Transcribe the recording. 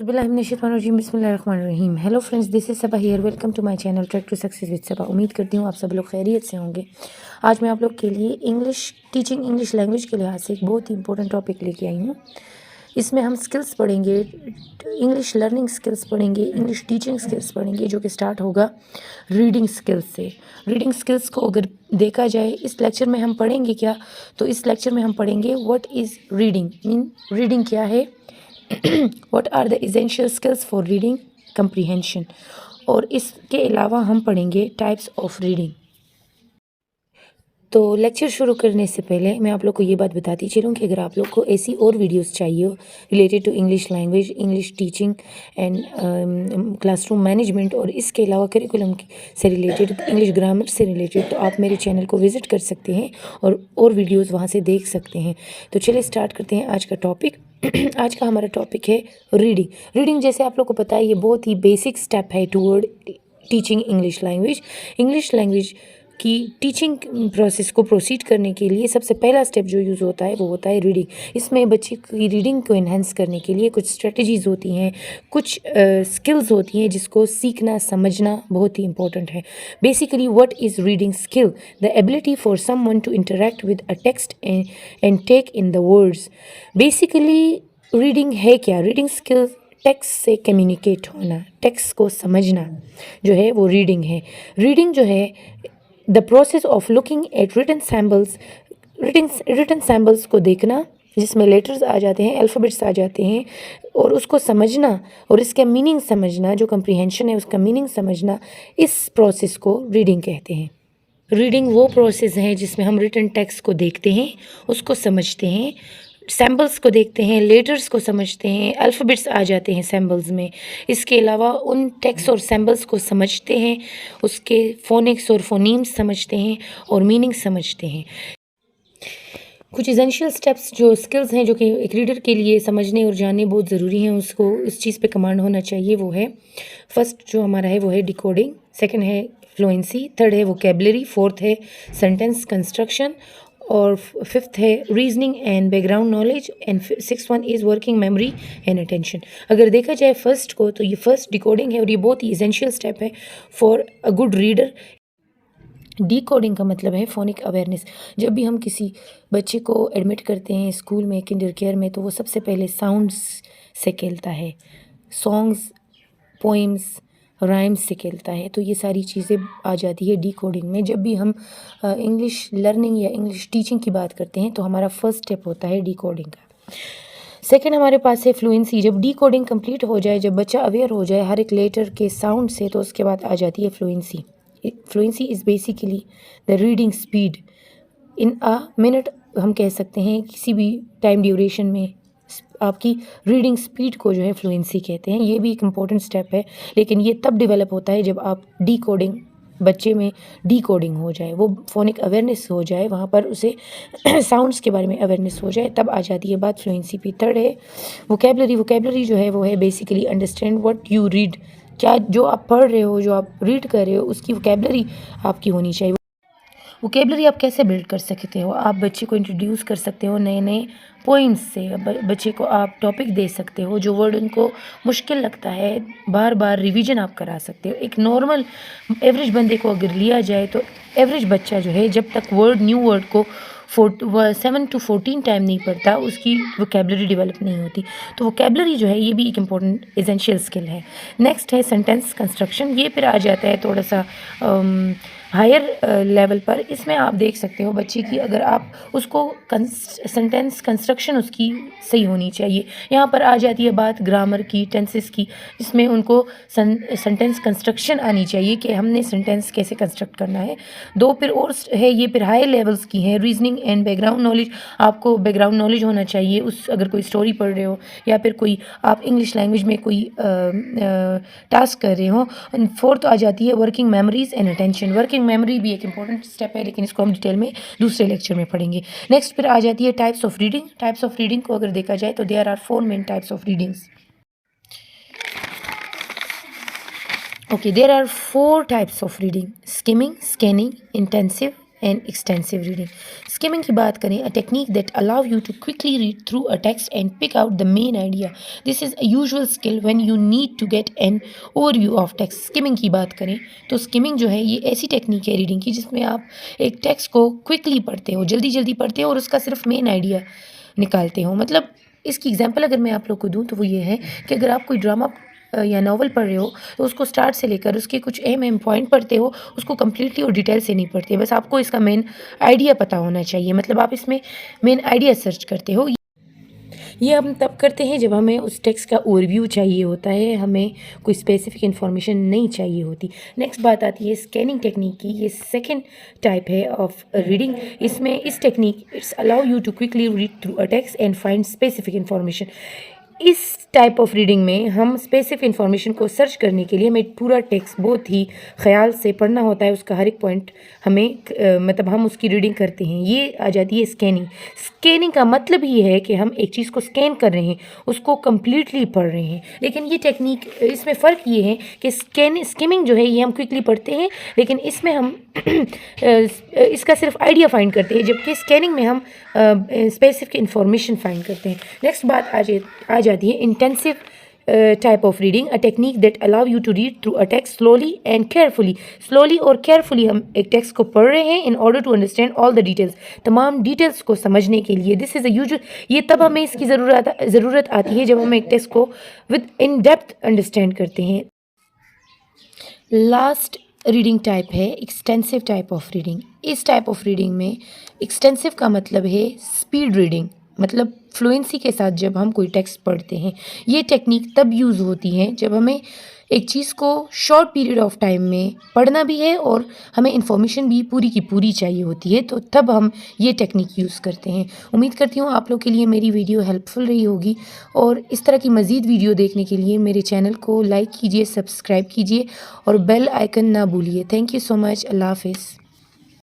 बिस्मिल्लाहिर्रहमानिर्रहीम। Hello friends, this is Saba here. Welcome to my channel track to success with Saba. उम्मीद करती हूँ आप सब लोग खैरियत से होंगे। आज मैं आप लोग के लिए इंग्लिश लैंग्वेज के लिहाज से एक बहुत ही इंपॉर्टेंट टॉपिक लेके आई हूँ। इसमें हम स्किल्स पढ़ेंगे, इंग्लिश लर्निंग स्किल्स पढ़ेंगे, इंग्लिश टीचिंग स्किल्स पढ़ेंगे, जो कि स्टार्ट होगा रीडिंग स्किल्स से। रीडिंग स्किल्स को अगर देखा जाए इस लेक्चर में हम पढ़ेंगे क्या, तो इस लेक्चर में हम पढ़ेंगे what is reading, mean reading क्या है, what are the essential skills for reading comprehension। और इसके अलावा हम पढ़ेंगे टाइप्स ऑफ रीडिंग। तो लेक्चर शुरू करने से पहले मैं आप लोग को ये बात बताती चलूँ कि अगर आप लोग को ऐसी और वीडियोस चाहिए हो related to English language, English teaching and classroom management, और इसके अलावा करिकुलम से रिलेटेड, इंग्लिश ग्रामर से रिलेटेड, तो आप मेरे चैनल को विज़िट कर सकते हैं और वीडियोज़ वहाँ से देख सकते हैं। तो चलिए स्टार्ट करते हैं आज का टॉपिक। आज का हमारा टॉपिक है रीडिंग। रीडिंग जैसे आप लोग को पता है ये बहुत ही बेसिक स्टेप है toward teaching English language. English language की टीचिंग प्रोसेस को प्रोसीड करने के लिए सबसे पहला स्टेप जो यूज़ होता है वो होता है रीडिंग। इसमें बच्चे की रीडिंग को इन्हेंस करने के लिए कुछ स्ट्रेटजीज़ होती हैं, कुछ स्किल्स होती हैं जिसको सीखना समझना बहुत ही इंपॉर्टेंट है। Basically what is reading skill? The ability for someone to interact with a text and take in the words. Basically reading है क्या? रीडिंग स्किल टेक्स्ट से कम्युनिकेट होना, टेक्स्ट को समझना जो है वो रीडिंग है। रीडिंग जो है the process of looking at written symbols को देखना, जिसमें लेटर्स आ जाते हैं, अल्फ़ाबेट्स आ जाते हैं, और उसको समझना और इसका मीनिंग समझना, जो कंप्रीहेंशन है उसका मीनिंग समझना, इस प्रोसेस को रीडिंग कहते हैं। रीडिंग वो प्रोसेस है जिसमें हम रिटन टेक्स्ट को देखते हैं, उसको समझते हैं, सैम्बल्स को देखते हैं, लेटर्स को समझते हैं, अल्फ़ाबेट्स आ जाते हैं सैम्बल्स में। इसके अलावा उन टेक्स्ट और सैम्बल्स को समझते हैं, उसके फोनिक्स और फोनीम्स समझते हैं और मीनिंग समझते हैं। कुछ एसेंशियल स्टेप्स जो स्किल्स हैं जो कि एक रीडर के लिए समझने और जानने बहुत ज़रूरी हैं, उसको इस चीज़ पे कमांड होना चाहिए, वो है फर्स्ट जो हमारा है वो है डिकोडिंग, सेकंड है फ्लुएंसी, थर्ड है वोकेबलरी, फोर्थ है सेंटेंस कंस्ट्रक्शन, और फिफ्थ है reasoning and background knowledge, and six one is working memory and attention. अगर देखा जाए फर्स्ट को, तो ये फर्स्ट डिकोडिंग है और ये बहुत ही एसेंशियल स्टेप है for a good reader. Decoding का मतलब है फोनिक अवेयरनेस। जब भी हम किसी बच्चे को एडमिट करते हैं स्कूल में, किंडर केयर में, तो वो सबसे पहले साउंड्स से खेलता है, सॉन्ग्स, पोइम्स, राइम्स से खेलता है। तो ये सारी चीज़ें आ जाती है डिकोडिंग में। जब भी हम इंग्लिश लर्निंग या इंग्लिश टीचिंग की बात करते हैं तो हमारा फर्स्ट स्टेप होता है डिकोडिंग का। सेकेंड हमारे पास है फ्लुएंसी। जब डिकोडिंग कंप्लीट हो जाए, जब बच्चा अवेयर हो जाए हर एक लेटर के साउंड से, तो उसके बाद आ जाती है fluency. Fluency is basically the reading speed in a minute. हम कह सकते हैं किसी भी टाइम ड्यूरेशन में आपकी रीडिंग स्पीड को जो है फ्लुएंसी कहते हैं। ये भी एक इम्पॉर्टेंट स्टेप है, लेकिन ये तब डेवलप होता है जब आप डिकोडिंग, बच्चे में डिकोडिंग हो जाए, वो फोनिक अवेयरनेस हो जाए, वहाँ पर उसे साउंड्स के बारे में अवेयरनेस हो जाए, तब आ जाती है बात फ्लुएंसी पे। थर्ड है वोकेबलरी। वोकेबलरी जो है वो है basically understand what you read. क्या जो आप पढ़ रहे हो, जो आप रीड कर रहे हो, उसकी वोकेबलरी आपकी होनी चाहिए। वोकेबलरी आप कैसे बिल्ड कर सकते हो? आप बच्चे को इंट्रोड्यूस कर सकते हो नए नए पोइम्स से। बच्चे को आप टॉपिक दे सकते हो, जो वर्ड उनको मुश्किल लगता है, बार बार रिवीजन आप करा सकते हो। एक नॉर्मल एवरेज बंदे को अगर लिया जाए तो एवरेज बच्चा जो है जब तक न्यू वर्ड को 7 to 14 टाइम नहीं पढ़ता, उसकी वोकेबलरी डेवलप नहीं होती। तो वोकेबलरी जो है ये भी एक इम्पॉर्टेंट एसेंशियल स्किल है। नेक्स्ट है सेंटेंस कंस्ट्रक्शन। ये फिर आ जाता है थोड़ा सा हायर लेवल पर। इसमें आप देख सकते हो बच्चे की, अगर आप उसको सेंटेंस कंस्ट्रक्शन उसकी सही होनी चाहिए। यहाँ पर आ जाती है बात ग्रामर की, टेंसेस की, जिसमें उनको सेंटेंस कंस्ट्रक्शन आनी चाहिए कि हमने सेंटेंस कैसे कंस्ट्रक्ट करना है। दो फिर और है, ये फिर हाई लेवल्स की है, रीजनिंग एंड बैकग्राउंड नॉलेज। आपको बैकग्राउंड नॉलेज होना चाहिए उस, अगर कोई स्टोरी पढ़ रहे हो या फिर कोई आप इंग्लिश लैंग्वेज में कोई टास्क कर रहे हो। फोर्थ आ जाती है working memories and attention. Working memory भी एक इंपॉर्टेंट स्टेप है, लेकिन इसको हम डिटेल में दूसरे लेक्चर में पढ़ेंगे। नेक्स्ट फिर आ जाती है types of reading. Types of reading को अगर देखा जाए तो there are 4 main types of readings. Okay, there are 4 types of reading: skimming, scanning, intensive, and extensive reading. Skimming की बात करें, a technique that allow you to quickly read through a text and pick out the main idea. This is a usual skill when you need to get an overview of text. Skimming की बात करें तो skimming जो है ये ऐसी technique है reading की जिसमें आप एक टेक्स्ट को क्विकली पढ़ते हो, जल्दी जल्दी पढ़ते हो और उसका सिर्फ मेन आइडिया निकालते हो। मतलब इसकी एग्जांपल अगर मैं आप लोग को दूं तो वो ये है कि अगर आप कोई ड्रामा या नॉवल पढ़ रहे हो तो उसको स्टार्ट से लेकर उसके कुछ अहम पॉइंट पढ़ते हो, उसको कम्प्लीटली और डिटेल से नहीं पढ़ते, बस आपको इसका मेन आइडिया पता होना चाहिए। मतलब आप इसमें मेन आइडिया सर्च करते हो। ये हम तब करते हैं जब हमें उस टेक्स्ट का ओवरव्यू चाहिए होता है, हमें कोई स्पेसिफिक इन्फॉर्मेशन नहीं चाहिए होती। नेक्स्ट बात आती है स्कैनिंग टेक्निक की। ये सेकंड टाइप है ऑफ रीडिंग। इसमें इस technique it's allow you to quickly read through a text and find specific information. इस टाइप ऑफ रीडिंग में हम स्पेसिफिक इन्फॉर्मेशन को सर्च करने के लिए हमें पूरा टेक्स्ट बहुत ही ख्याल से पढ़ना होता है, उसका हर एक पॉइंट हमें मतलब हम उसकी रीडिंग करते हैं। ये आ जाती है स्कैनिंग। स्कैनिंग का मतलब ही है कि हम एक चीज़ को स्कैन कर रहे हैं, उसको कम्प्लीटली पढ़ रहे हैं। लेकिन ये टेक्निक, इसमें फ़र्क ये है कि स्किमिंग जो है ये हम क्विकली पढ़ते हैं, लेकिन इसमें हम इसका सिर्फ आइडिया फाइंड करते हैं, जबकि स्कैनिंग में हम स्पेसिफिक इंफॉर्मेशन फाइंड करते हैं। नेक्स्ट बात आ जाती है intensive type of reading. A technique that allow you to read through a text slowly and carefully. Slowly और केयरफुली हम एक टेक्स्ट को पढ़ रहे हैं in order to understand all the details, तमाम डिटेल्स को समझने के लिए। दिस इज़ अ यूजुअल, ये तब हमें इसकी ज़रूरत आती है जब हम एक टेक्स्ट को विद इन डेप्थ अंडरस्टैंड करते हैं। लास्ट रीडिंग टाइप है एक्सटेंसिव टाइप ऑफ रीडिंग। इस टाइप ऑफ रीडिंग में एक्सटेंसिव का मतलब है स्पीड रीडिंग, मतलब फ्लुएंसी के साथ जब हम कोई टेक्स्ट पढ़ते हैं। ये टेक्निक तब यूज़ होती है जब हमें एक चीज़ को शॉर्ट पीरियड ऑफ टाइम में पढ़ना भी है और हमें इंफॉर्मेशन भी पूरी की पूरी चाहिए होती है, तो तब हम ये टेक्निक यूज़ करते हैं। उम्मीद करती हूँ आप लोग के लिए मेरी वीडियो हेल्पफुल रही होगी, और इस तरह की मज़ीद वीडियो देखने के लिए मेरे चैनल को लाइक कीजिए, सब्सक्राइब कीजिए और बेल आइकन ना भूलिए। Thank you so much. अल्लाह हाफ़िज़।